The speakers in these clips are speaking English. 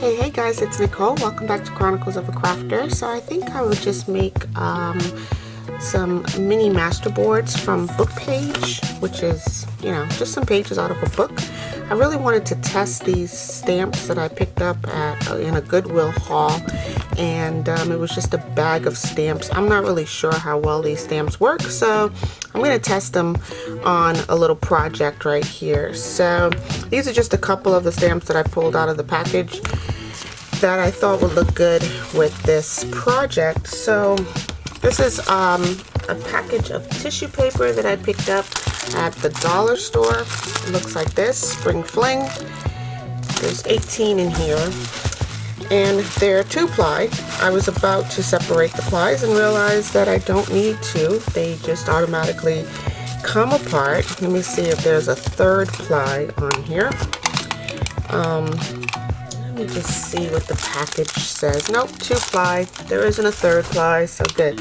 Hey guys, it's Nicole. Welcome back to Chronicles of a Crafter. So I think I would just make some mini masterboards from book page, which is, you know, just some pages out of a book. I really wanted to test these stamps that I picked up in a Goodwill haul, and it was just a bag of stamps. I'm not really sure how well these stamps work, so I'm going to test them on a little project right here. So these are just a couple of the stamps that I pulled out of the package that I thought would look good with this project. So this is a package of tissue paper that I picked up at the dollar store. It looks like this, Spring Fling. There's 18 in here, and they're 2-ply. I was about to separate the plies and realized that I don't need to. They just automatically come apart. Let me see if there's a 3rd ply on here. Let me just see what the package says. Nope, 2-ply. There isn't a 3rd ply, so good.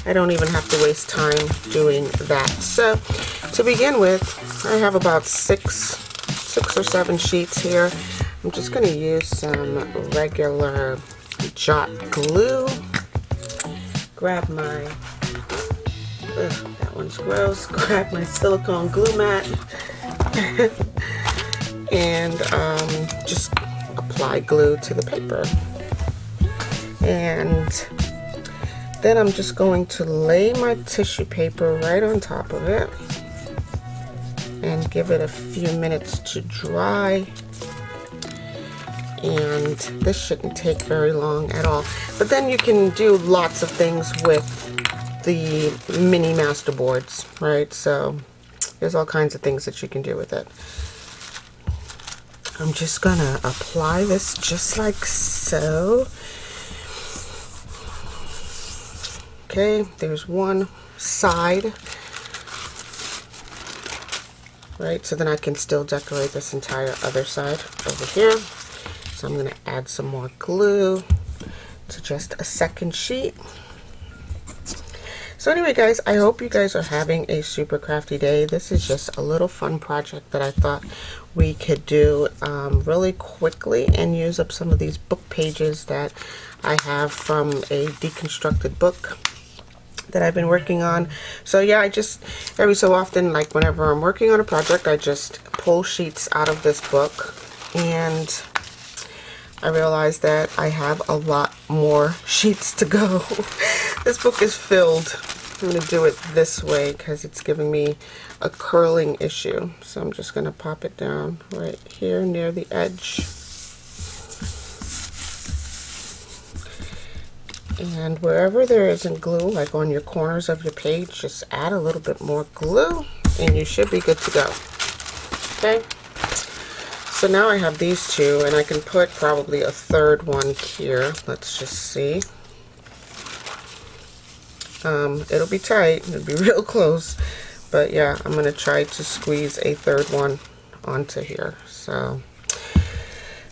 I don't even have to waste time doing that. So to begin with, I have about six or 7 sheets here. I'm just going to use some regular jot glue. Grab my, that one's gross. Grab my silicone glue mat and just apply glue to the paper. And then I'm just going to lay my tissue paper right on top of it and give it a few minutes to dry. And this shouldn't take very long at all. But then you can do lots of things with the mini masterboards, right? So there's all kinds of things that you can do with it. I'm just gonna apply this just like so. Okay, there's one side, right? So then I can still decorate this entire other side over here. So I'm going to add some more glue to just a 2nd sheet. So anyway guys, I hope you guys are having a super crafty day. This is just a little fun project that I thought we could do really quickly and use up some of these book pages that I have from a deconstructed book that I've been working on. So yeah, I just every so often, like whenever I'm working on a project, I just pull sheets out of this book, and I realized that I have a lot more sheets to go. This book is filled. I'm going to do it this way because it's giving me a curling issue. So I'm just going to pop it down right here near the edge. And wherever there isn't glue, like on your corners of your page, just add a little bit more glue and you should be good to go. Okay? So now I have these 2, and I can put probably a 3rd one here. Let's just see. It'll be tight. It'll be real close. But yeah, I'm going to try to squeeze a 3rd one onto here. So,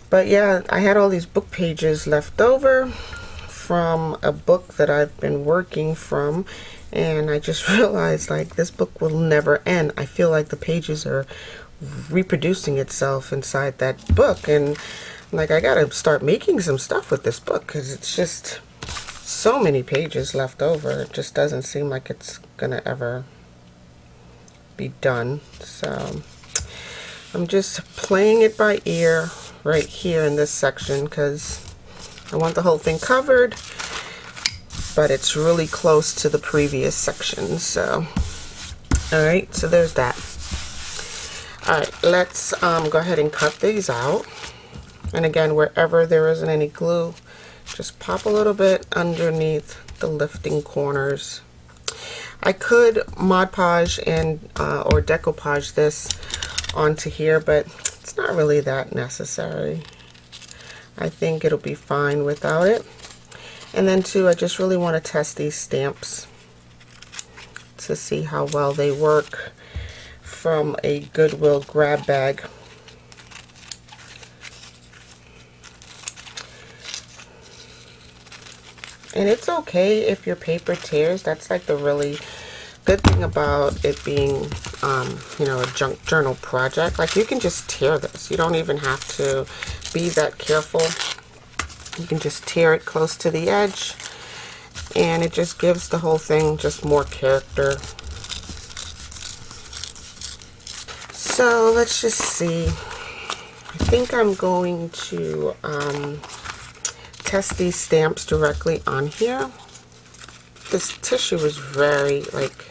but yeah, I had all these book pages left over from a book that I've been working from, and I just realized, like, this book will never end. I feel like the pages are reproducing itself inside that book, and like I gotta start making some stuff with this book because it's just so many pages left over. It just doesn't seem like it's gonna ever be done. So I'm just playing it by ear right here in this section because I want the whole thing covered, but it's really close to the previous section. So alright, so there's that. Alright, let's go ahead and cut these out. And again, wherever there isn't any glue, just pop a little bit underneath the lifting corners. I could Mod Podge and or decoupage this onto here, but it's not really that necessary. I think it'll be fine without it. And then too, I just really want to test these stamps to see how well they work from a Goodwill grab bag. And it's okay if your paper tears. That's like the really good thing about it being, you know, a junk journal project. Like, you can just tear this. You don't even have to be that careful You can just tear it close to the edge, and it just gives the whole thing just more character. So let's just see. I think I'm going to test these stamps directly on here. This tissue is very, like,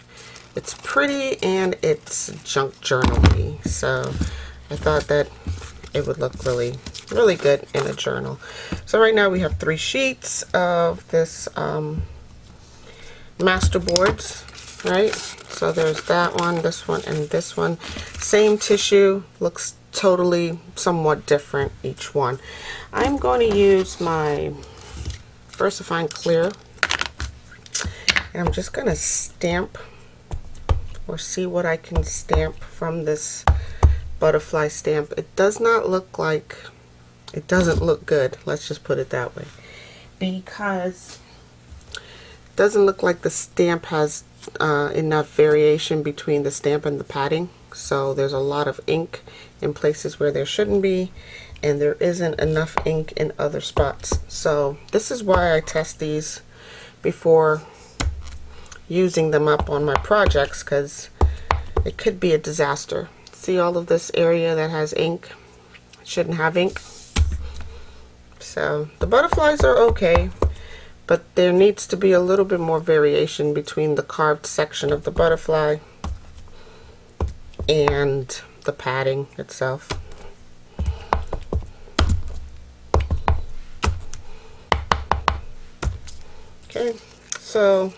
it's pretty and it's junk journal-y, so I thought that it would look really, really good in a journal. So right now we have 3 sheets of this masterboards, right? So there's that one, this one, and this one. Same tissue, looks totally somewhat different each one. I'm going to use my VersaFine Clear, and I'm just going to stamp or see what I can stamp from this butterfly stamp. It does not look like, it doesn't look good, let's just put it that way, because it doesn't look like the stamp has enough variation between the stamp and the padding. So there's a lot of ink in places where there shouldn't be, and there isn't enough ink in other spots. So this is why I test these before using them up on my projects, because it could be a disaster. See all of this area that has ink? It shouldn't have ink. So the butterflies are okay, but there needs to be a little bit more variation between the carved section of the butterfly and the padding itself. Okay, so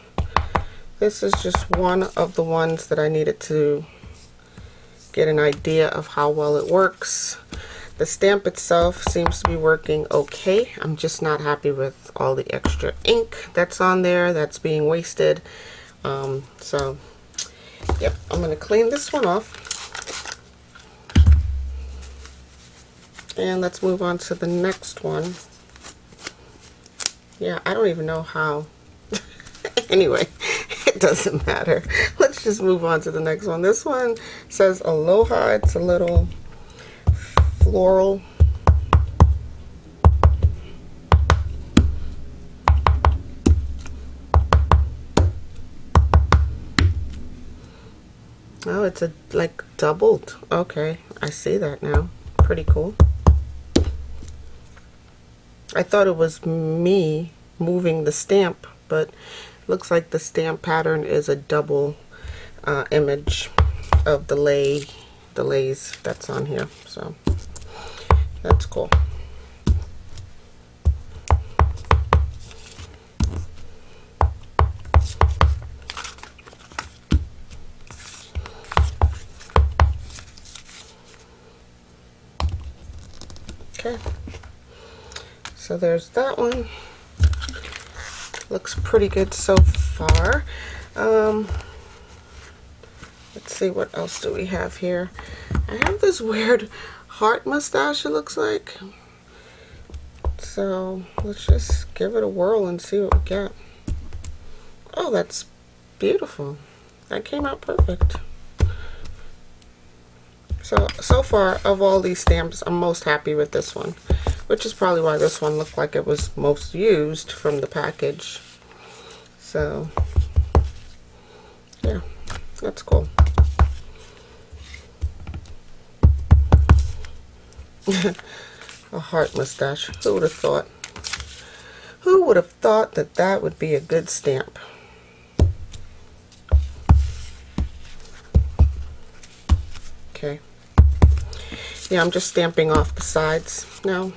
this is just one of the ones that I needed to get an idea of how well it works. The stamp itself seems to be working okay. I'm just not happy with all the extra ink that's on there that's being wasted. So yep, I'm going to clean this one off. And let's move on to the next one. Yeah, I don't even know how. Anyway, it doesn't matter. Let's just move on to the next one. This one says Aloha. It's a little floral. Oh, it's like doubled. Okay, I see that now. Pretty cool. I thought it was me moving the stamp, but looks like the stamp pattern is a double image of the lays that's on here. So that's cool. Okay, so there's that one. Looks pretty good so far. Let's see, what else do we have here? I have this weird heart mustache, it looks like. So let's just give it a whirl and see what we get. Oh, that's beautiful. That came out perfect. So far, of all these stamps, I'm most happy with this one, which is probably why this one looked like it was most used from the package. So yeah, that's cool. A heart mustache. Who would have thought? Who would have thought that that would be a good stamp? Okay. Yeah, I'm just stamping off the sides now.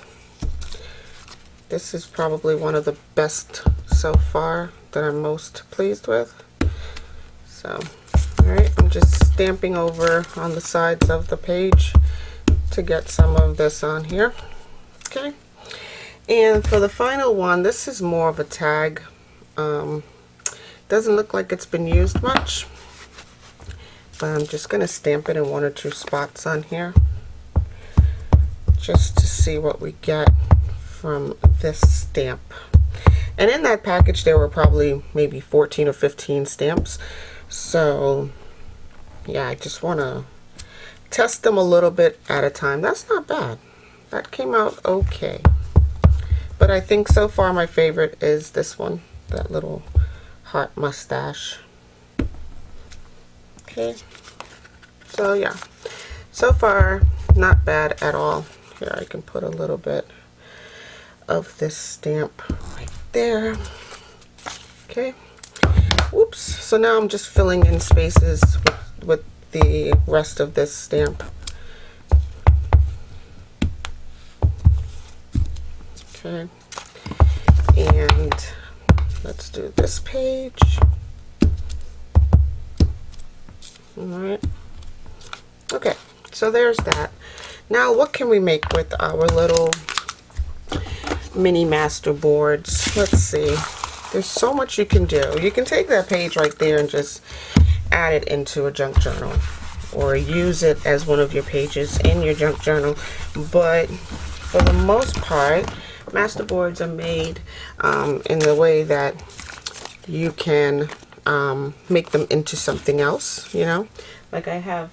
This is probably one of the best so far that I'm most pleased with. So, alright, I'm just stamping over on the sides of the page to get some of this on here. Okay. And for the final one, this is more of a tag. Doesn't look like it's been used much, but I'm just going to stamp it in 1 or 2 spots on here just to see what we get from this stamp. And in that package there were probably maybe 14 or 15 stamps, so yeah, I just want to test them a little bit at a time. That's not bad. That came out okay. But I think so far my favorite is this one, that little heart mustache. Okay, so yeah, so far not bad at all. Here, I can put a little bit of this stamp right there. Okay, whoops. So now I'm just filling in spaces with the rest of this stamp. Okay, and let's do this page. Alright, okay, so there's that. Now what can we make with our little mini master boards? Let's see. There's so much you can do. You can take that page right there and just add it into a junk journal, or use it as one of your pages in your junk journal. But for the most part, master boards are made in the way that you can make them into something else, you know. Like I have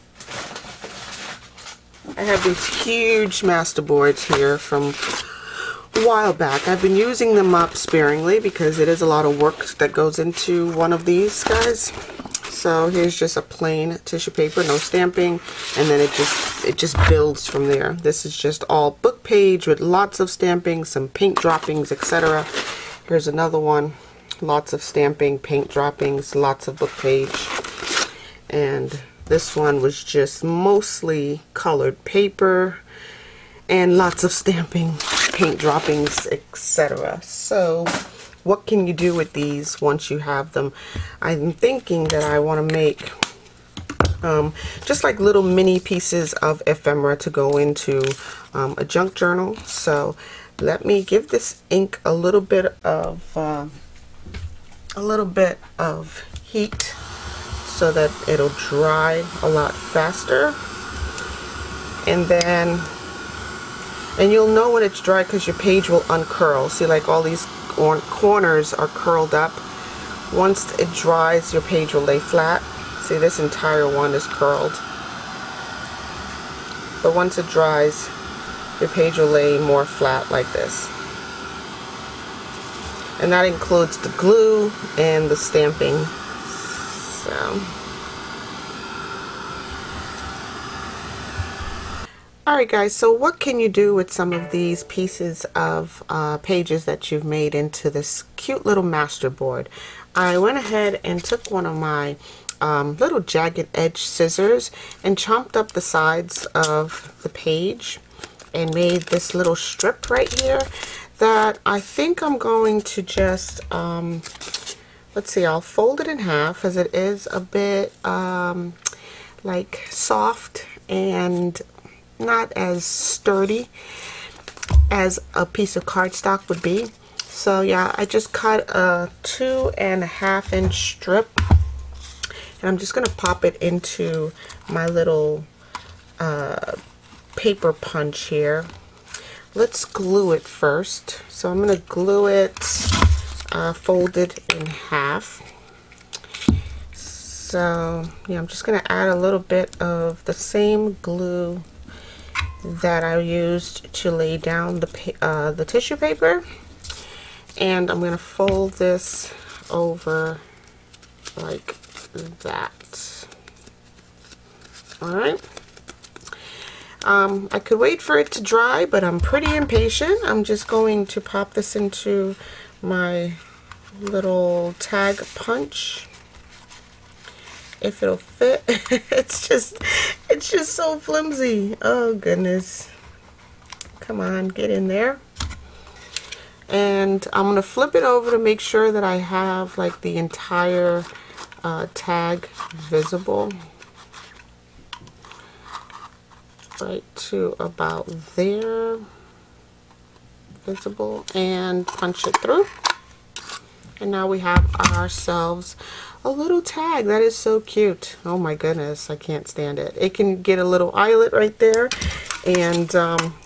these huge master boards here from a while back. I've been using them up sparingly because it is a lot of work that goes into one of these guys. So here's just a plain tissue paper, no stamping, and then it just builds from there. This is just all book page with lots of stamping, some paint droppings, etc. Here's another one, lots of stamping, paint droppings, lots of book page. And this one was just mostly colored paper and lots of stamping, paint droppings, etc. So what can you do with these once you have them? I'm thinking that I want to make just like little mini pieces of ephemera to go into a junk journal. So let me give this ink a little bit of heat so that it'll dry a lot faster. And you'll know when it's dry because your page will uncurl. See, like all these corners are curled up. Once it dries, your page will lay flat. See, this entire one is curled. But once it dries, your page will lay more flat like this. And that includes the glue and the stamping. So alright guys, so what can you do with some of these pieces of pages that you've made into this cute little master board? I went ahead and took one of my little jagged edge scissors and chomped up the sides of the page and made this little strip right here that I think I'm going to just, let's see, I'll fold it in half as it is a bit like soft and not as sturdy as a piece of cardstock would be. So yeah, I just cut a 2.5 inch strip and I'm just going to pop it into my little paper punch here. Let's glue it first. So I'm going to glue it folded in half. So yeah, I'm just going to add a little bit of the same glue that I used to lay down the tissue paper, and I'm going to fold this over like that. Alright. I could wait for it to dry, but I'm pretty impatient. I'm just going to pop this into my little tag punch. If it'll fit. it's just so flimsy. Oh goodness. Come on, get in there. And I'm gonna flip it over to make sure that I have like the entire tag visible. Right to about there. Visible, and punch it through. And now we have ourselves a little tag. That is so cute. Oh my goodness, I can't stand it. It can get a little eyelet right there. And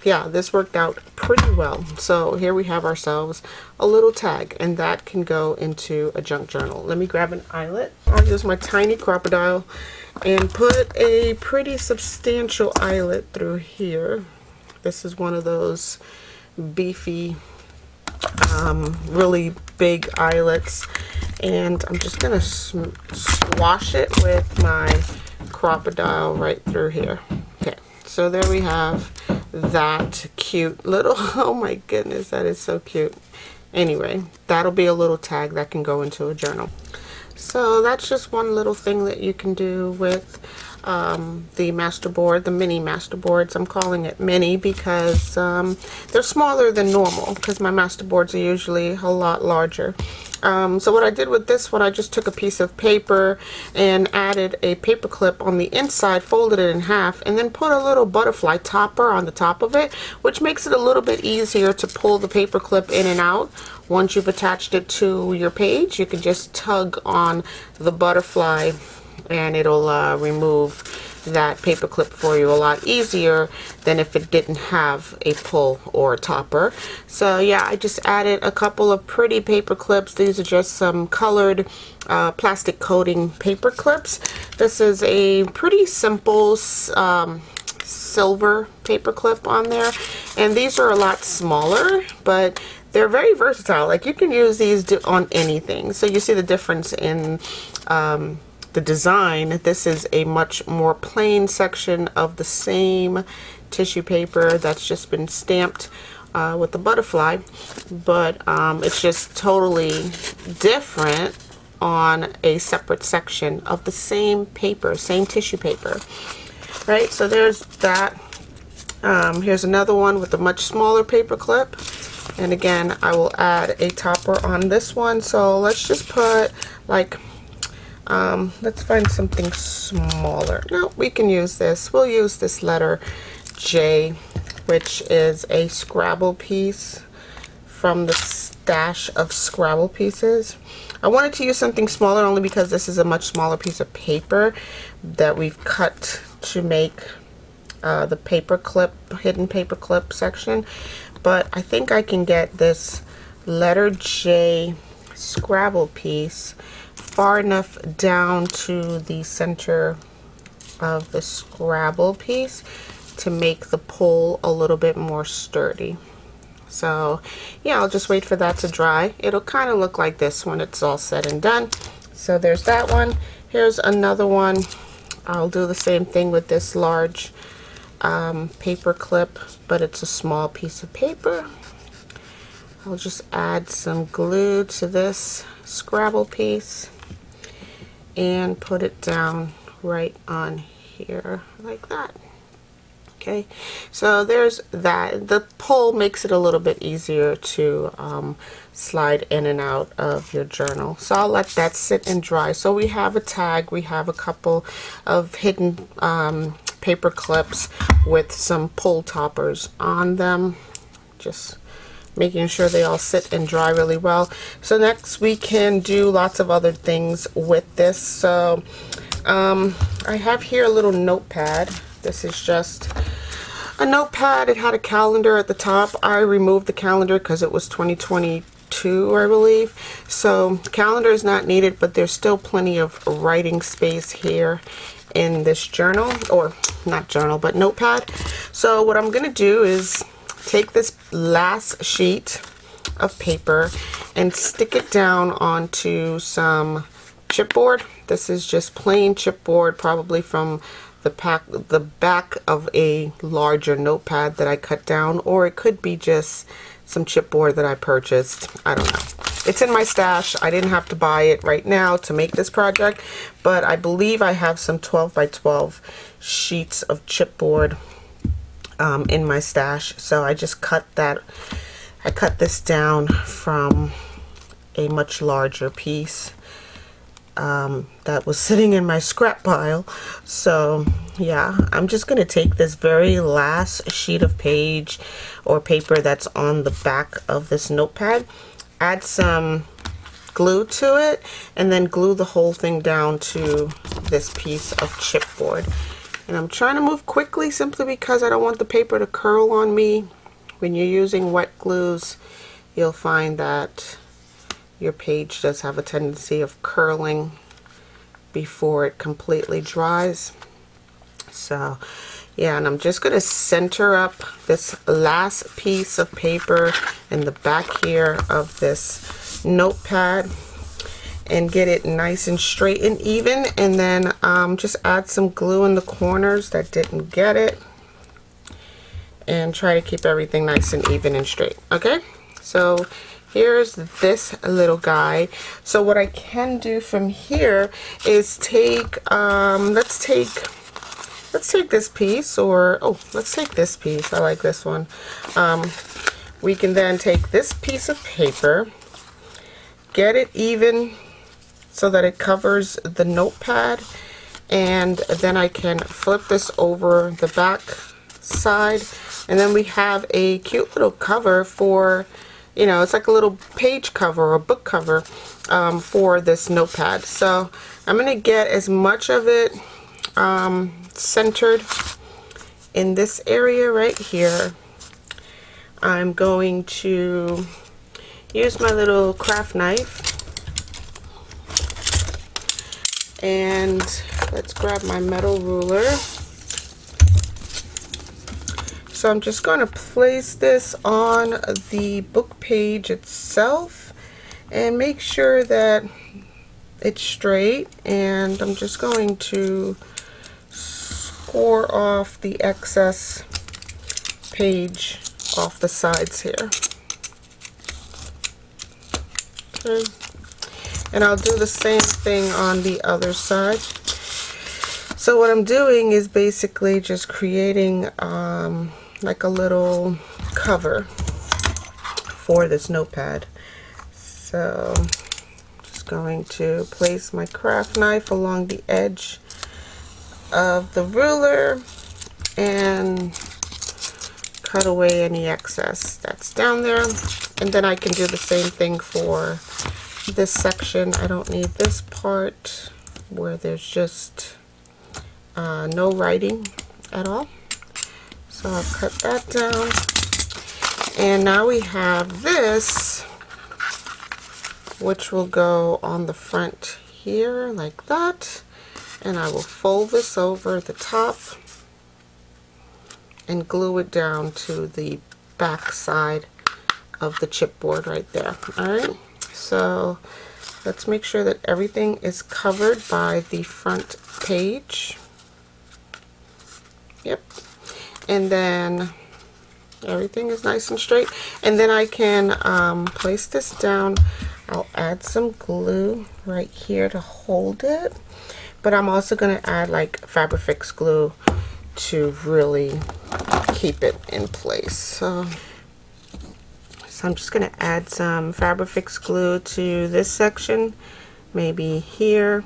yeah, this worked out pretty well. So here we have ourselves a little tag, and that can go into a junk journal. Let me grab an eyelet. I'll use my tiny crocodile and put a pretty substantial eyelet through here. This is one of those beefy really big eyelets, and I'm just gonna swash it with my crocodile right through here. Okay, so there we have that cute little, oh my goodness, that is so cute. Anyway, that'll be a little tag that can go into a journal. So that's just one little thing that you can do with the masterboard, the mini masterboards. I'm calling it mini because they're smaller than normal, because my masterboards are usually a lot larger. So what I did with this one, I just took a piece of paper and added a paper clip on the inside, folded it in half, and then put a little butterfly topper on the top of it, which makes it a little bit easier to pull the paper clip in and out. Once you've attached it to your page, you can just tug on the butterfly and it'll remove that paper clip for you a lot easier than if it didn't have a pull or a topper. So yeah, I just added a couple of pretty paper clips. These are just some colored plastic coating paper clips. This is a pretty simple silver paper clip on there, and these are a lot smaller, but they're very versatile. Like, you can use these on anything. So you see the difference in the design. This is a much more plain section of the same tissue paper that's just been stamped with the butterfly, but it's just totally different on a separate section of the same paper, same tissue paper, right? So there's that. Here's another one with a much smaller paper clip, and again, I will add a topper on this one. So let's just put like let's find something smaller. No, we can use this. We'll use this letter J, which is a Scrabble piece from the stash of Scrabble pieces. I wanted to use something smaller only because this is a much smaller piece of paper that we've cut to make the paper clip, hidden paper clip section. But I think I can get this letter J Scrabble piece far enough down to the center of the Scrabble piece to make the pull a little bit more sturdy. So yeah, I'll just wait for that to dry. It'll kind of look like this when it's all said and done. So there's that one. Here's another one. I'll do the same thing with this large paper clip, but it's a small piece of paper. I'll just add some glue to this Scrabble piece and put it down right on here like that. Okay, so there's that. The pull makes it a little bit easier to slide in and out of your journal. So I'll let that sit and dry. So we have a tag, we have a couple of hidden paper clips with some pull toppers on them, just making sure they all sit and dry really well. So next we can do lots of other things with this. So I have here a little notepad. This is just a notepad. It had a calendar at the top. I removed the calendar because it was 2022, I believe. So calendar is not needed, but there's still plenty of writing space here in this journal, or not journal, but notepad. So what I'm gonna do is take this last sheet of paper and stick it down onto some chipboard. This is just plain chipboard, probably from the back of a larger notepad that I cut down, or it could be just some chipboard that I purchased. I don't know. It's in my stash. I didn't have to buy it right now to make this project, but I believe I have some 12 by 12 sheets of chipboard in my stash. So I just cut that. I cut this down from a much larger piece that was sitting in my scrap pile. So yeah, I'm just gonna take this very last sheet of page or paper that's on the back of this notepad, add some glue to it, and then glue the whole thing down to this piece of chipboard. And I'm trying to move quickly simply because I don't want the paper to curl on me. When you're using wet glues, you'll find that your page does have a tendency of curling before it completely dries. So Yeah, and I'm just going to center up this last piece of paper in the back here of this notepad and get it nice and straight and even, and then just add some glue in the corners that didn't get it, and try to keep everything nice and even and straight. Okay, so here's this little guy. So what I can do from here is take let's take this piece, or let's take this piece. I like this one. We can then take this piece of paper, get it even so that it covers the notepad, and then I can flip this over the back side, and then we have a cute little cover for, you know, it's like a little page cover or book cover for this notepad. So I'm going to get as much of it centered in this area right here. I'm going to use my little craft knife, and let's grab my metal ruler. So I'm just going to place this on the book page itself and make sure that it's straight, and I'm just going to score off the excess page off the sides here. Okay, and I'll do the same thing on the other side. So what I'm doing is basically just creating like a little cover for this notepad. So just going to place my craft knife along the edge of the ruler and cut away any excess that's down there, and then I can do the same thing for this section. I don't need this part where there's just no writing at all, so I'll cut that down. And now we have this, which will go on the front here like that, and I will fold this over the top and glue it down to the back side of the chipboard right there. Alright, so let's make sure that everything is covered by the front page. Yep, and then everything is nice and straight, and then I can place this down. I'll add some glue right here to hold it, but I'm also going to add like Fabrifix glue to really keep it in place. So I'm just going to add some Fabrifix glue to this section, maybe here,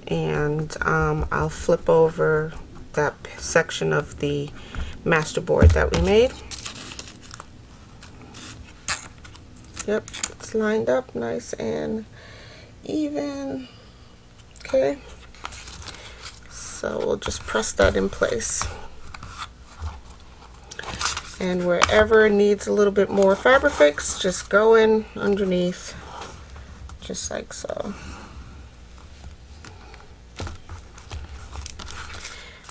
and I'll flip over that section of the masterboard that we made. Yep, it's lined up nice and even. Okay, so we'll just press that in place, and wherever it needs a little bit more Fabrifix, just go in underneath, just like so.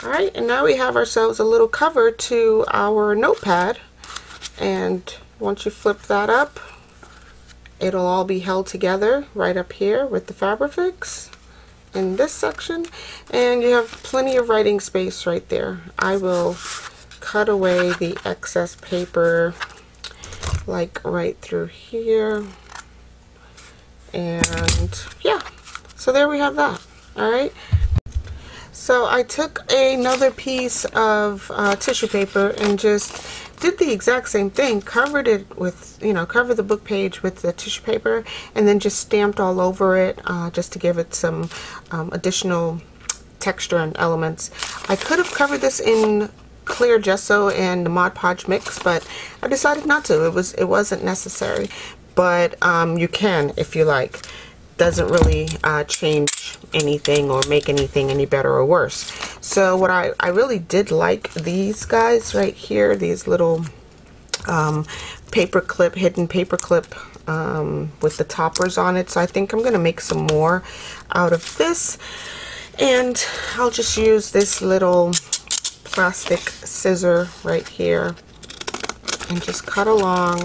Alright, and now we have ourselves a little cover to our notepad, and once you flip that up, it'll all be held together right up here with the Fabrifix in this section, and you have plenty of writing space right there. I will cut away the excess paper like right through here, and yeah, so there we have that. Alright, so I took another piece of tissue paper and just did the exact same thing, covered it with, cover the book page with the tissue paper, and then just stamped all over it just to give it some additional texture and elements. I could have covered this in clear gesso and the Mod Podge mix, but I decided not to. It wasn't necessary, but you can if you like. Doesn't really change anything or make anything any better or worse. So what I really did like these guys right here, these little hidden paper clip with the toppers on it. So I think I'm gonna make some more out of this, and I'll just use this little plastic scissor right here and just cut along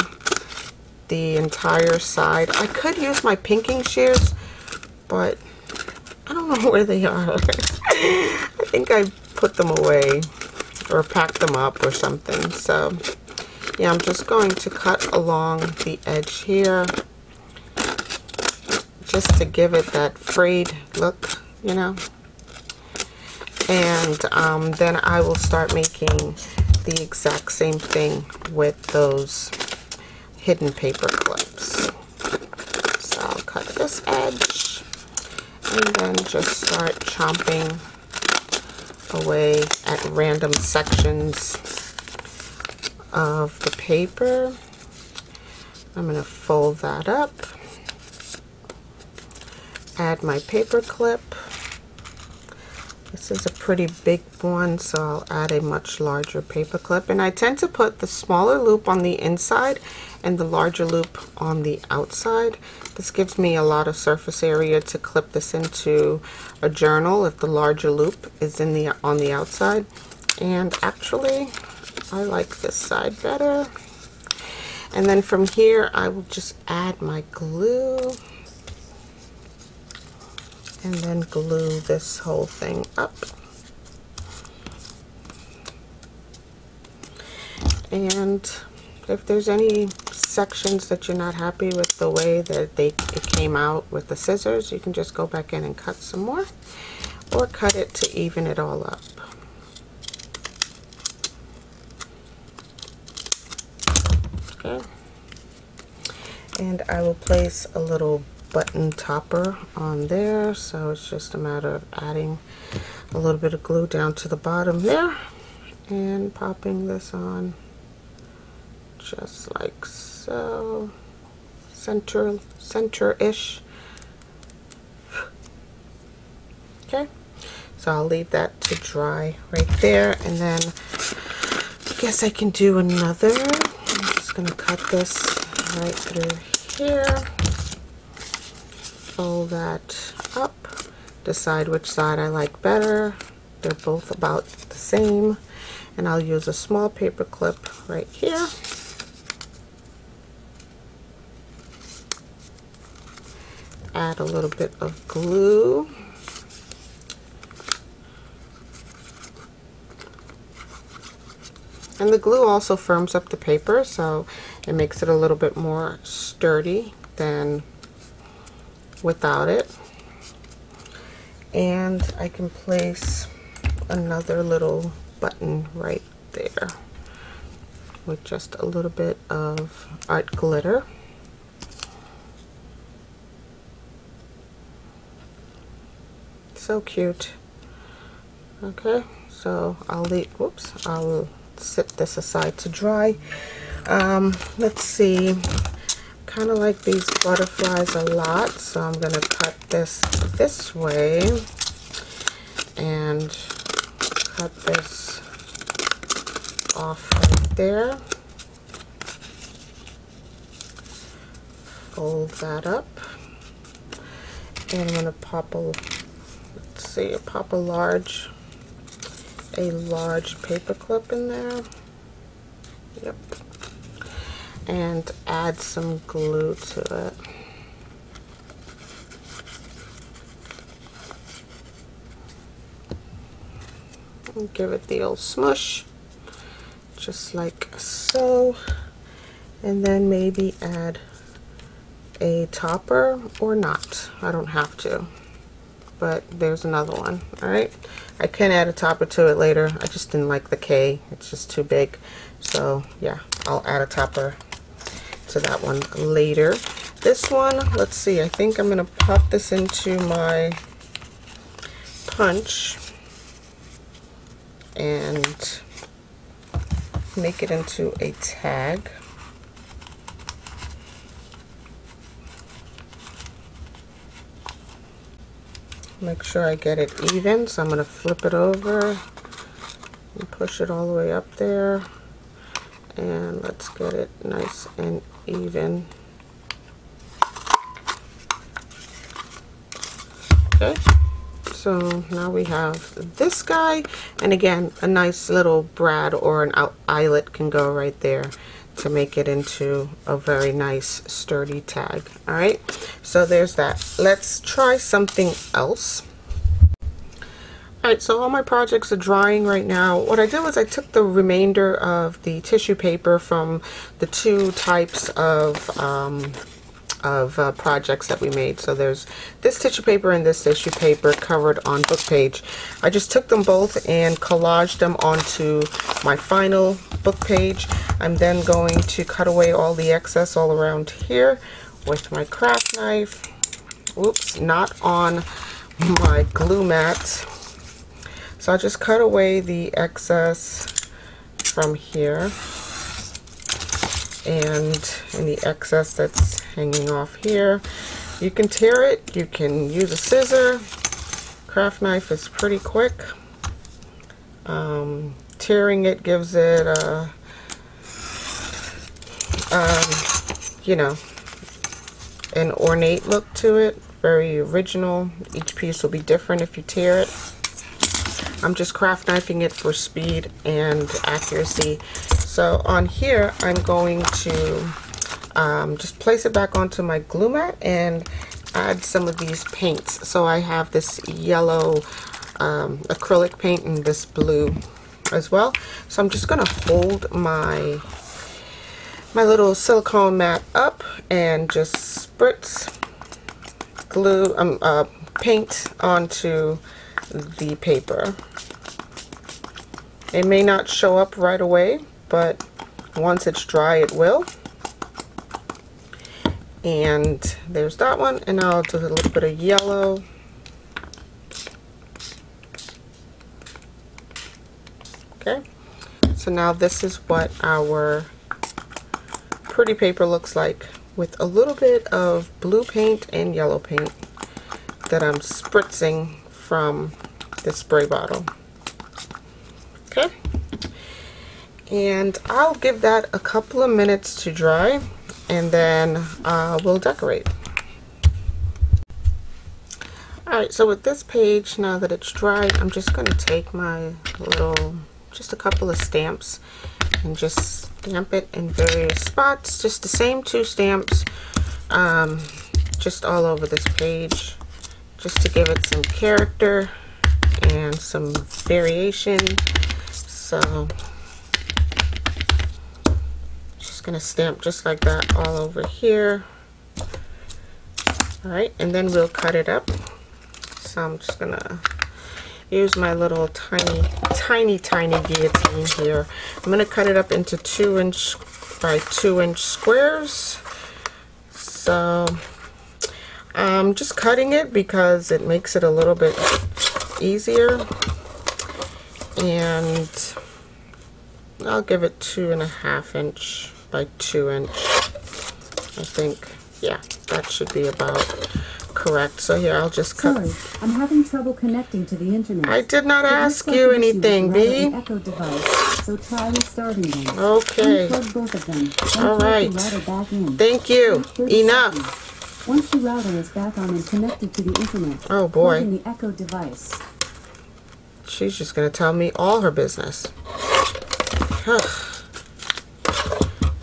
the entire side. I could use my pinking shears, but I don't know where they are. I think I put them away or packed them up or something. So yeah, I'm just going to cut along the edge here just to give it that frayed look, you know. And then I will start making the exact same thing with those hidden paper clips. So I'll cut this edge and then just start chomping away at random sections of the paper. I'm going to fold that up, add my paper clip. This is a pretty big one, so I'll add a much larger paper clip. And I tend to put the smaller loop on the inside and the larger loop on the outside. This gives me a lot of surface area to clip this into a journal if the larger loop is on the outside. And actually, I like this side better. And then from here, I will just add my glue. And then glue this whole thing up. And if there's any sections that you're not happy with the way that it came out with the scissors, you can just go back in and cut some more, or cut it to even it all up. Okay. And I will place a little button topper on there, so it's just a matter of adding a little bit of glue down to the bottom there and popping this on just like so, center-ish. Okay, so I'll leave that to dry right there, and then I guess I can do another. I'm just gonna cut this right through here. Fold that up, decide which side I like better. They're both about the same, and I'll use a small paper clip right here. Add a little bit of glue. And the glue also firms up the paper, so it makes it a little bit more sturdy than without it. And I can place another little button right there with just a little bit of art glitter. So cute. Okay, so I'll sit this aside to dry. Let's see, kind of like these butterflies a lot, so I'm going to cut this way and cut this off right there. Fold that up, and I'm going to pop a large paper clip in there. Yep. And add some glue to it. And give it the old smush, just like so. And then maybe add a topper, or not. I don't have to. But there's another one. Alright, I can add a topper to it later. I just didn't like the K, it's just too big. So yeah, I'll add a topper to that one later. This one, let's see, I think I'm going to pop this into my punch and make it into a tag. Make sure I get it even, so I'm going to flip it over and push it all the way up there, and let's get it nice and even. Okay, So now we have this guy, and again, a nice little brad or an eyelet can go right there to make it into a very nice sturdy tag. All right, so there's that. Let's try something else. All right, so all my projects are drying right now. What I did was I took the remainder of the tissue paper from the two types of projects that we made. So there's this tissue paper and this tissue paper covered on book page. I just took them both and collaged them onto my final book page. I'm then going to cut away all the excess all around here with my craft knife. Oops, not on my glue mat. So I'll just cut away the excess from here and the excess that's hanging off here. You can tear it, you can use a scissor. Craft knife is pretty quick. Tearing it gives it a, you know, an ornate look to it, very original. Each piece will be different if you tear it. I'm just craft knifing it for speed and accuracy. So on here, I'm going to just place it back onto my glue mat and add some of these paints. So I have this yellow acrylic paint and this blue as well. So I'm just going to hold my little silicone mat up and just spritz glue paint onto the paper. It may not show up right away, but once it's dry it will. And there's that one, and I'll do a little bit of yellow. Okay, so now this is what our pretty paper looks like with a little bit of blue paint and yellow paint that I'm spritzing from the spray bottle. Okay, and I'll give that a couple of minutes to dry, and then we'll decorate. Alright, so with this page, now that it's dried, I'm just going to take my little, just a couple of stamps and just stamp it in various spots, just the same two stamps, just all over this page, just to give it some character and some variation. So just gonna stamp just like that all over here. All right, and then we'll cut it up. So I'm just gonna use my little tiny guillotine here. I'm gonna cut it up into 2-inch by 2-inch squares. So I'm just cutting it because it makes it a little bit easier, and I'll give it 2.5-inch by 2-inch. I think, yeah, that should be about correct. So here, I'll just cut. Sorry, I'm having trouble connecting to the internet. I did not ask you anything, B. Echo device, so try restarting them. Okay. Unplug both of them. All right. Back in. Thank you. Enough. Seconds. Once the router is back on and connected to the internet, oh boy. plug in the Echo device. She's just going to tell me all her business.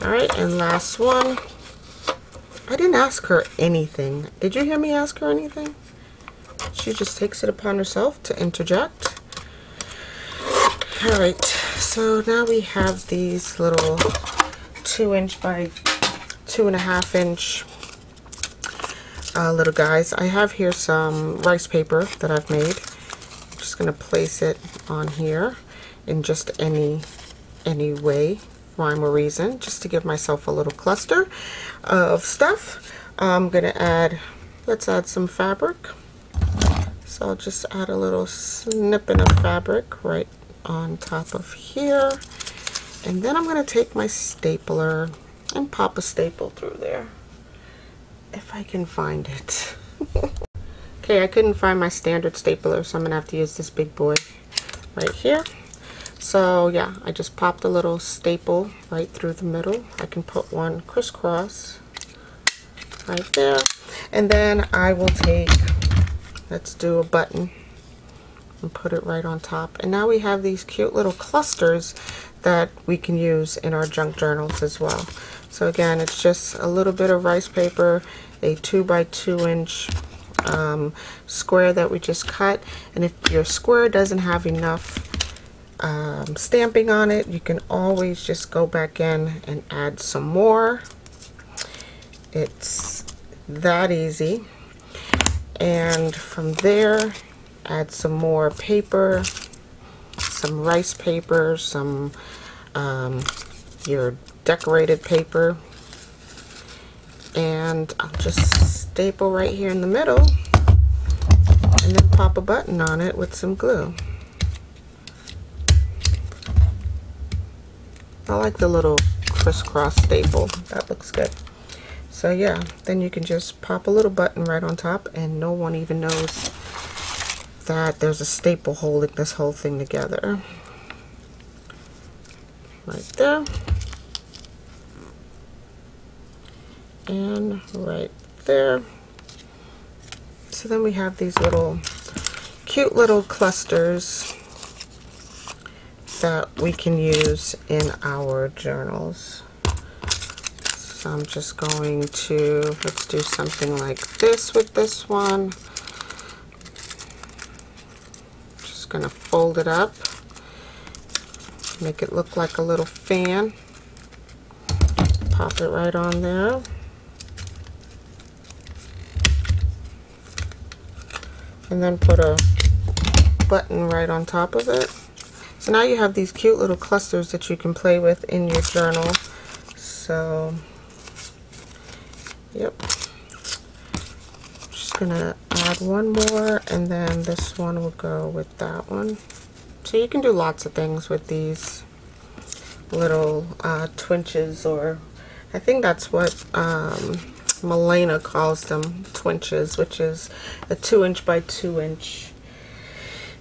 Alright, and last one. I didn't ask her anything. Did you hear me ask her anything? She just takes it upon herself to interject. Alright, so now we have these little 2-inch by 2.5-inch little guys. I have here some rice paper that I've made. I'm just going to place it on here in just any way, rhyme or reason, just to give myself a little cluster of stuff. I'm going to add, let's add some fabric. So I'll just add a little snippet of fabric right on top of here. And then I'm going to take my stapler and pop a staple through there, if I can find it. Okay, I couldn't find my standard stapler, so I'm going to have to use this big boy right here. So yeah, I just popped a little staple right through the middle. I can put one crisscross right there. And then I will take, let's do a button and put it right on top. And now we have these cute little clusters that we can use in our junk journals as well. So again, it's just a little bit of rice paper, a 2 by 2 inch square that we just cut. And if your square doesn't have enough stamping on it, you can always just go back in and add some more. It's that easy. And from there, add some more paper, some rice paper, some your decorated paper, and I'll just staple right here in the middle and then pop a button on it with some glue. I like the little crisscross staple. That looks good. So yeah, then you can just pop a little button right on top and no one even knows that there's a staple holding this whole thing together. Right there. And right there. So then we have these little cute little clusters that we can use in our journals. So I'm just going to, let's do something like this with this one. Just gonna fold it up, make it look like a little fan, pop it right on there. And then put a button right on top of it. So now you have these cute little clusters that you can play with in your journal. So, yep. Just gonna add one more, and then this one will go with that one. So you can do lots of things with these little twinches, or I think that's what Milena calls them, twinches, which is a 2 inch by 2 inch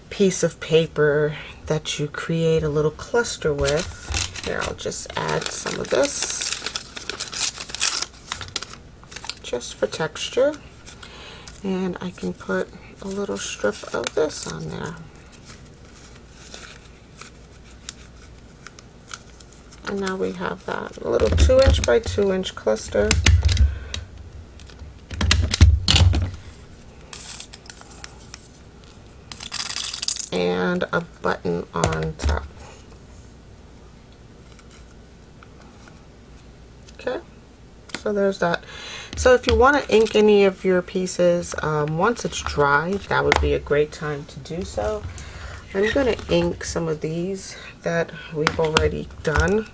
piece of paper that you create a little cluster with. Here, I'll just add some of this just for texture, and I can put a little strip of this on there. And now we have that a little 2 inch by 2 inch cluster. And a button on top. Okay, so there's that. So if you want to ink any of your pieces, once it's dry, that would be a great time to do so. I'm going to ink some of these that we've already done.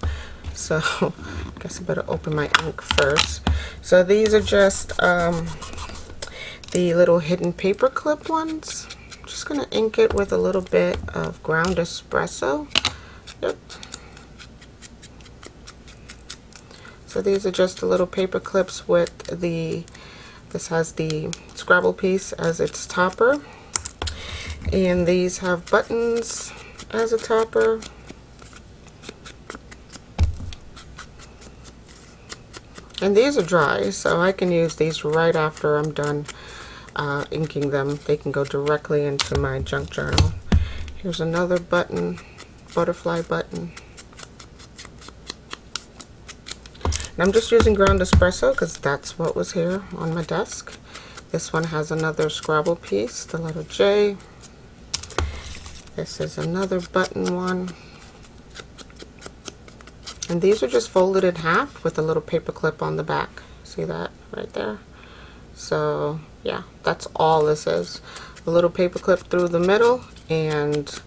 So I guess I better open my ink first. So these are just the little hidden paper clip ones. Just gonna ink it with a little bit of ground espresso. Yep. So these are just the little paper clips with this has the Scrabble piece as its topper. And these have buttons as a topper. And these are dry, so I can use these right after I'm done inking them. They can go directly into my junk journal. Here's another button, butterfly button. And I'm just using ground espresso because that's what was here on my desk. This one has another Scrabble piece, the letter J. This is another button one. And these are just folded in half with a little paper clip on the back. See that right there? So yeah, that's all this is. A little paper clip through the middle, and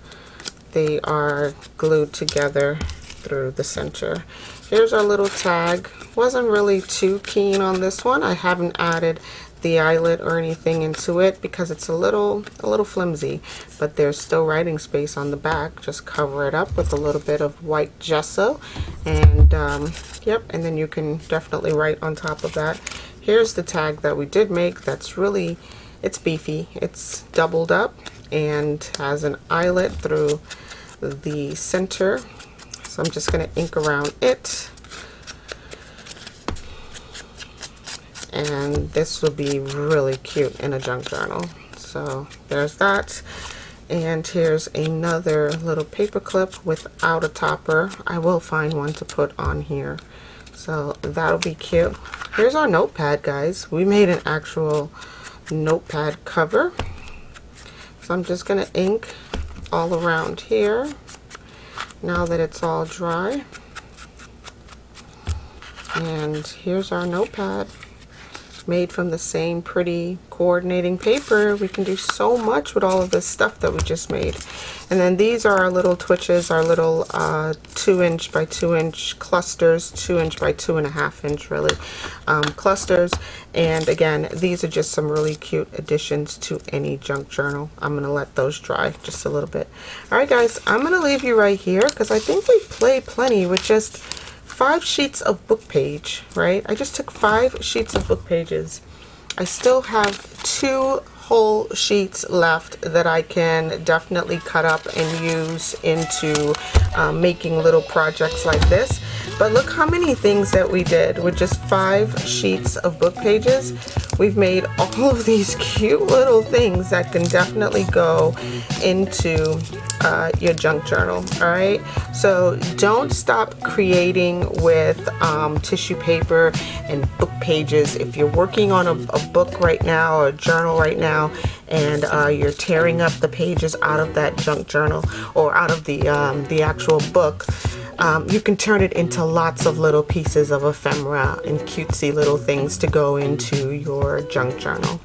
they are glued together through the center. Here's our little tag. Wasn't really too keen on this one. I haven't added the eyelet or anything into it because it's a little flimsy, but there's still writing space on the back. Just cover it up with a little bit of white gesso, and yep, and then you can definitely write on top of that. Here's the tag that we did make. That's really, it's beefy. It's doubled up and has an eyelet through the center. So I'm just going to ink around it. And this will be really cute in a junk journal. So there's that. And here's another little paper clip without a topper. I will find one to put on here, so that'll be cute. Here's our notepad, guys. We made an actual notepad cover. So I'm just gonna ink all around here now that it's all dry. And here's our notepad, made from the same pretty coordinating paper. We can do so much with all of this stuff that we just made. And then these are our little twitches, our little 2" by 2" clusters, 2" by 2.5" really clusters. And again, these are just some really cute additions to any junk journal. I'm gonna let those dry just a little bit. All right, guys, I'm gonna leave you right here because I think we played plenty with just 5 sheets of book page, right? I just took 5 sheets of book pages. I still have 2 whole sheets left that I can definitely cut up and use into making little projects like this. But look how many things that we did with just 5 sheets of book pages. We've made all of these cute little things that can definitely go into your junk journal. All right, so don't stop creating with tissue paper and book pages. If you're working on a book right now or a journal right now, and you're tearing up the pages out of that junk journal or out of the actual book, you can turn it into lots of little pieces of ephemera and cutesy little things to go into your junk journal.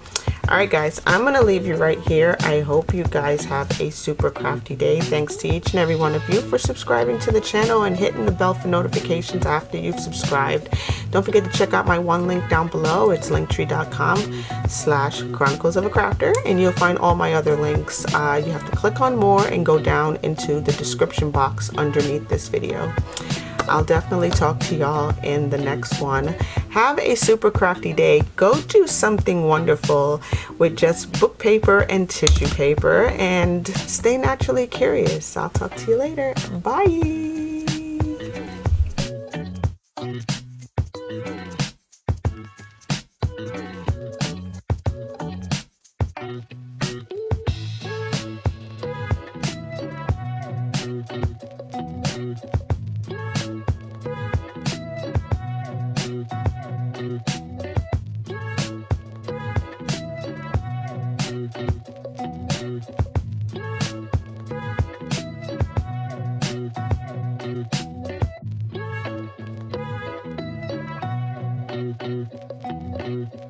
Alright guys, I'm going to leave you right here. I hope you guys have a super crafty day. Thanks to each and every one of you for subscribing to the channel and hitting the bell for notifications after you've subscribed. Don't forget to check out my one link down below. It's linktree.com/Chronicles of a Crafter, and you'll find all my other links. You have to click on more and go down into the description box underneath this video. I'll definitely talk to y'all in the next one. Have a super crafty day. Go do something wonderful with just book paper and tissue paper, and stay naturally curious. I'll talk to you later. Bye. Thank you.